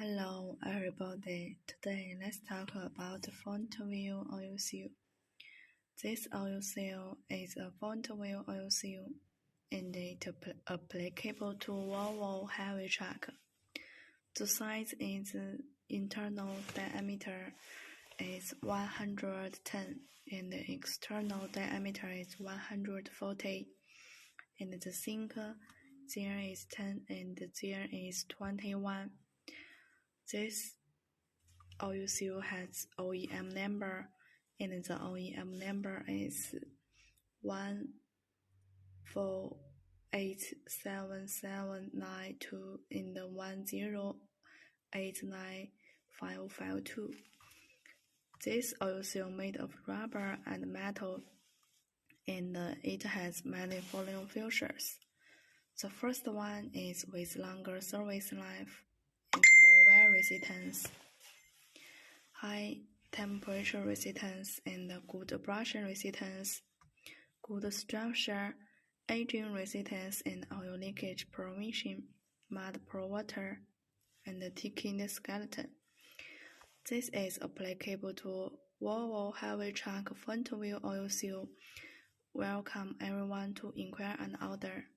Hello everybody, today let's talk about front wheel oil seal. This oil seal is a front wheel oil seal and it applicable to Volvo heavy truck. The size is internal diameter is 110 and the external diameter is 140 and the sink there is 10 and there is 21. This oil seal has OEM number, and the OEM number is 1487792 and 1089552. This oil seal made of rubber and metal, and it has many following features. The first one is with longer service life and more wear resistance, high temperature resistance and good abrasion resistance, good structure, aging resistance and oil leakage prevention, mud pro water, and ticking skeleton. This is applicable to Volvo heavy truck front wheel oil seal. Welcome everyone to inquire and order.